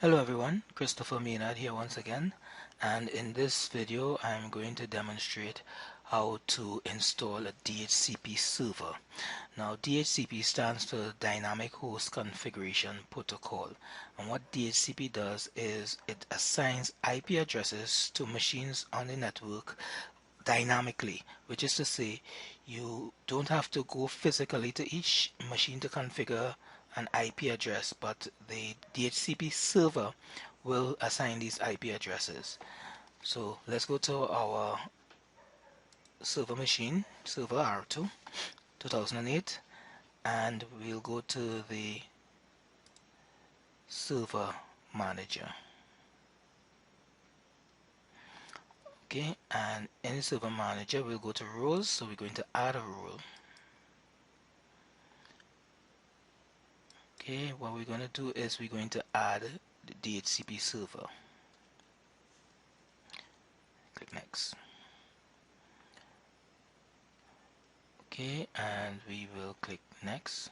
Hello everyone, Christopher Maynard here once again, and in this video I'm going to demonstrate how to install a DHCP server. Now DHCP stands for Dynamic Host Configuration Protocol, and what DHCP does is it assigns IP addresses to machines on the network dynamically, which is to say you don't have to go physically to each machine to configure an IP address, but the DHCP server will assign these IP addresses. So let's go to our server machine, server R2 2008, and we'll go to the server manager. Okay, and in the server manager we'll go to roles, so we're going to add a role. Okay, what we're going to do is we're going to add the DHCP server. Click next. Okay, and we will click next.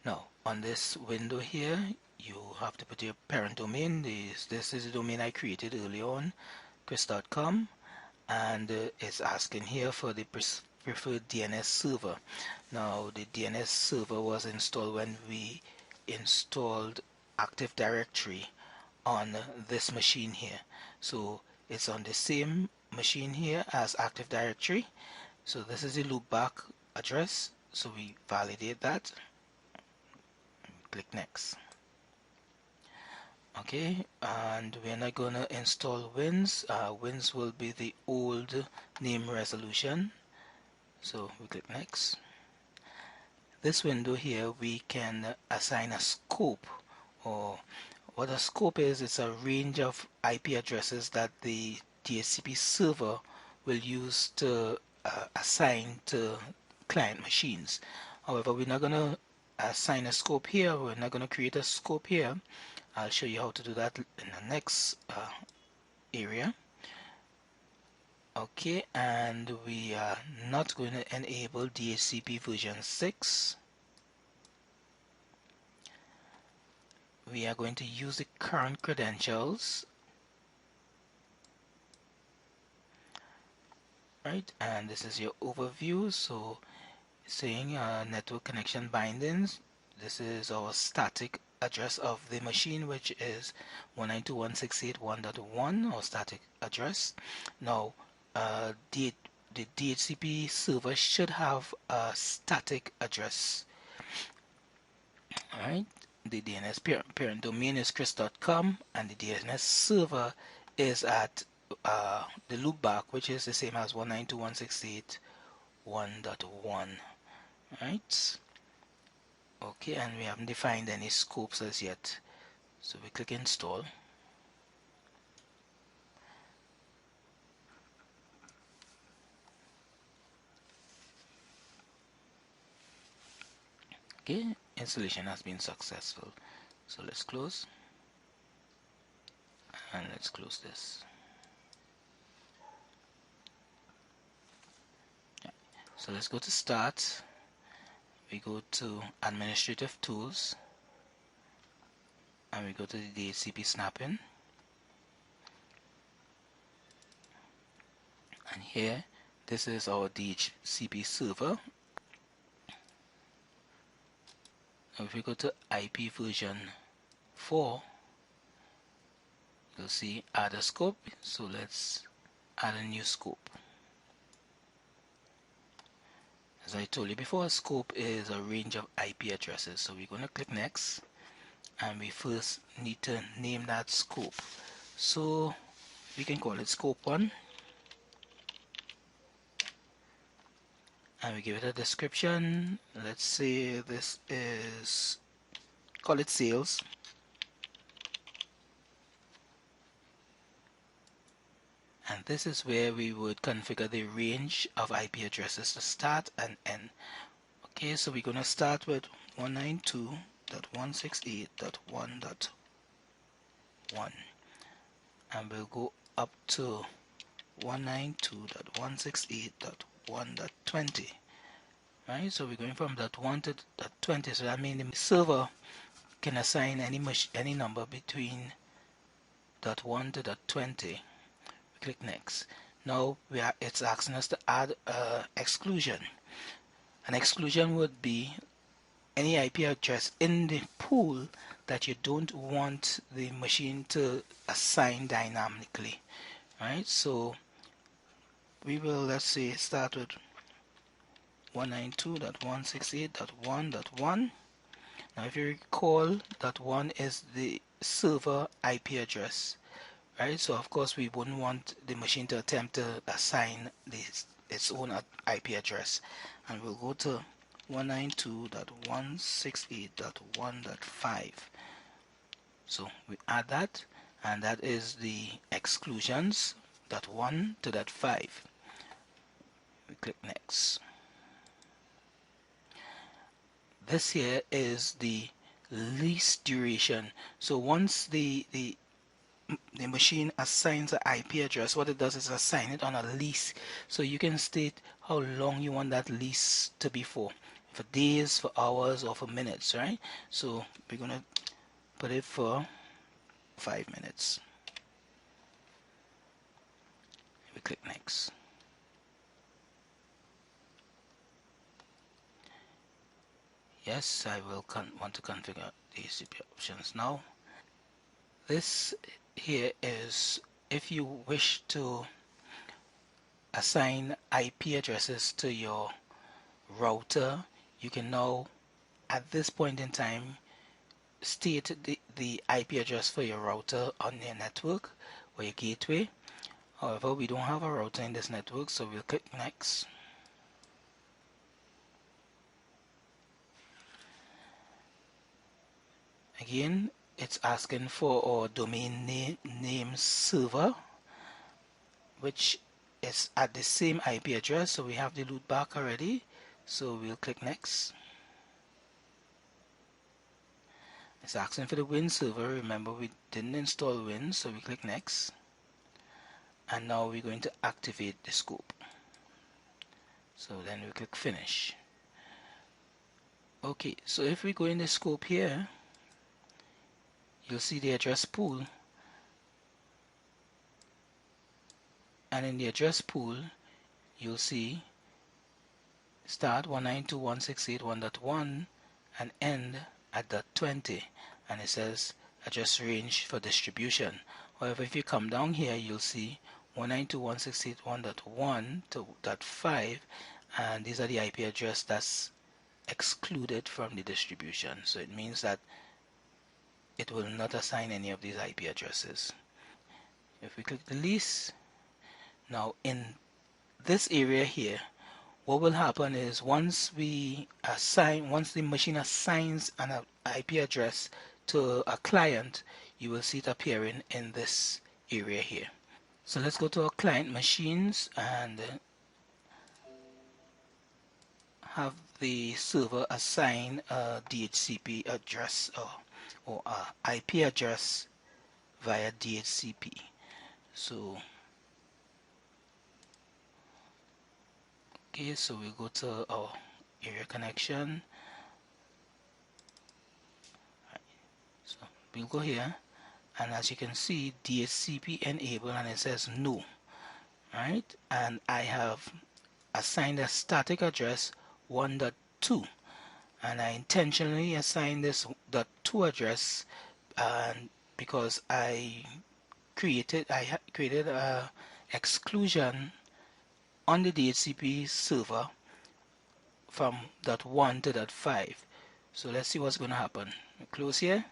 Now on this window here you have to put your parent domain. This is the domain I created early on, chris.com, and it's asking here for the preferred DNS server. Now the DNS server was installed when we installed Active Directory on this machine here, so it's on the same machine here as Active Directory. So this is the loopback address, so we validate that. Click next. Okay, and we're not gonna install Wins. Wins will be the old name resolution, so we click next. This window here we can assign a scope, or what a scope is, it's a range of IP addresses that the DHCP server will use to assign to client machines. However, we're not going to assign a scope here. We're not going to create a scope here. I'll show you how to do that in the next area. Okay, and we are not going to enable DHCP version 6. We are going to use the current credentials, right? And this is your overview. So saying network connection bindings, this is our static address of the machine, which is 192.168.1.1, our static address. Now the DHCP server should have a static address. Alright, the DNS parent domain is chris.com, and the DNS server is at the loopback, which is the same as 192.168.1.1. Right. Okay, and we haven't defined any scopes as yet, so we click install. Okay, installation has been successful, so let's close, and let's close this. So let's go to start. We go to administrative tools, and we go to the DHCP snapping, and here this is our DHCP server. Now if we go to IP version 4, you'll see add a scope. So let's add a new scope. As I told you before, a scope is a range of IP addresses. So we're going to click next, and we first need to name that scope. So we can call it scope 1, and we give it a description. Let's say this is, call it sales. And this is where we would configure the range of IP addresses to start and end. Okay, so we're going to start with 192.168.1.1, and we'll go up to 192.168.1.20. Right, so we're going from .1 to .20, so that means the server can assign any number between .1 to .20. We click next. Now it's asking us to add exclusion. An exclusion would be any IP address in the pool that you don't want the machine to assign dynamically. Right? So we will, let's say, start with 192.168.1.1. Now if you recall, .1 is the server IP address, right? So of course we wouldn't want the machine to attempt to assign its own IP address. And we'll go to 192.168.1.5. So we add that, and that is the exclusions, .1 to .5. We click next. This here is the lease duration. So once the machine assigns an IP address, what it does is assign it on a lease. So you can state how long you want that lease to be for days, for hours, or for minutes, right? So we're going to put it for 5 minutes. We click next. Yes, I will want to configure DHCP options now. This here is if you wish to assign IP addresses to your router, you can now at this point in time state the IP address for your router on your network or your gateway. However, we don't have a router in this network, so we'll click next. Again, it's asking for our domain name server, which is at the same IP address, so we have the loop back already, so we'll click next. It's asking for the Win server. Remember, we didn't install Win, so we click next. And now we're going to activate the scope. So then we click finish. Okay, so if we go in the scope here, you'll see the address pool. And in the address pool, you'll see start 192.168.1.1 and end at .20, and it says address range for distribution. However, if you come down here, you'll see 192.168.1.1 to .5, and these are the IP address that's excluded from the distribution. So it means that it will not assign any of these IP addresses. If we click the lease, now in this area here, what will happen is once the machine assigns an IP address to a client, you will see it appearing in this area here. So let's go to our client machines and have the server assign a DHCP address or a IP address via DHCP. So okay, so we go to our area connection. So we'll go here, and as you can see, DHCP enable, and it says no, right? And I have assigned a static address 1.2, and I intentionally assigned this .2 address because I created a exclusion on the DHCP server from .1 to .5. So let's see what's going to happen. We close here,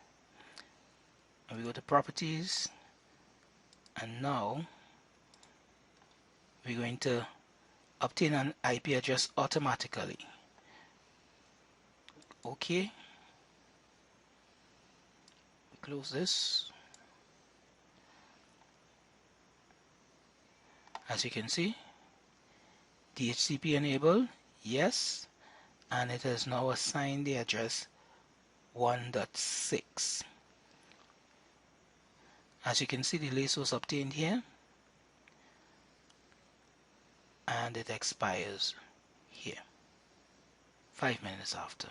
and we go to properties, and now we're going to obtain an IP address automatically. Okay, we close this. As you can see, DHCP enable, yes, and it has now assigned the address 1.6. As you can see, the lease was obtained here, and it expires here 5 minutes after.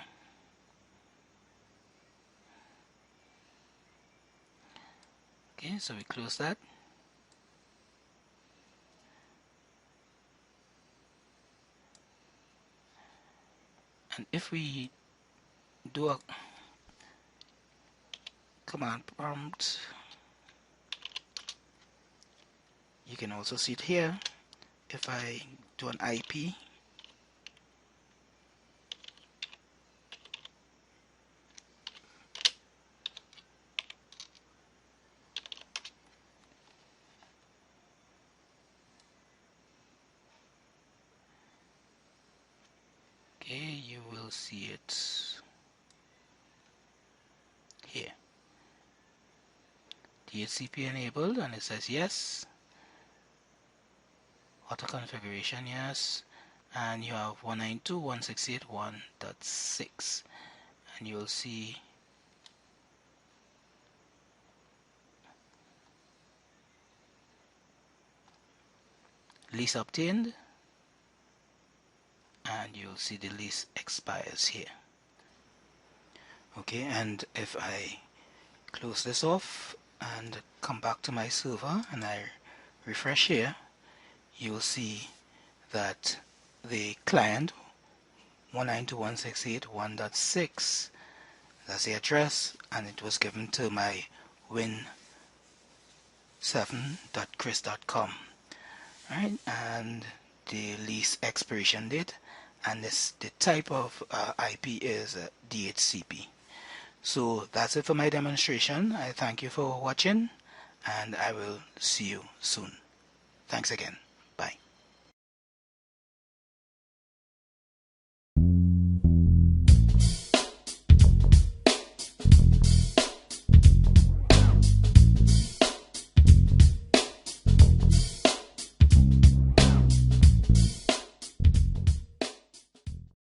Okay, so we close that. And if we do a command prompt, you can also see it here. If I do an IP, okay, you will see it here. DHCP enabled, and it says yes. Auto configuration, yes. And you have 192.168.1.6, and you'll see lease obtained, and you'll see the lease expires here. Okay, and if I close this off and come back to my server and I refresh here, you will see that the client 192.168.1.6, that's the address, and it was given to my win7.chris.com, right? And the lease expiration date, and the type of IP is DHCP. So that's it for my demonstration. I thank you for watching, and I will see you soon. Thanks again. Bye.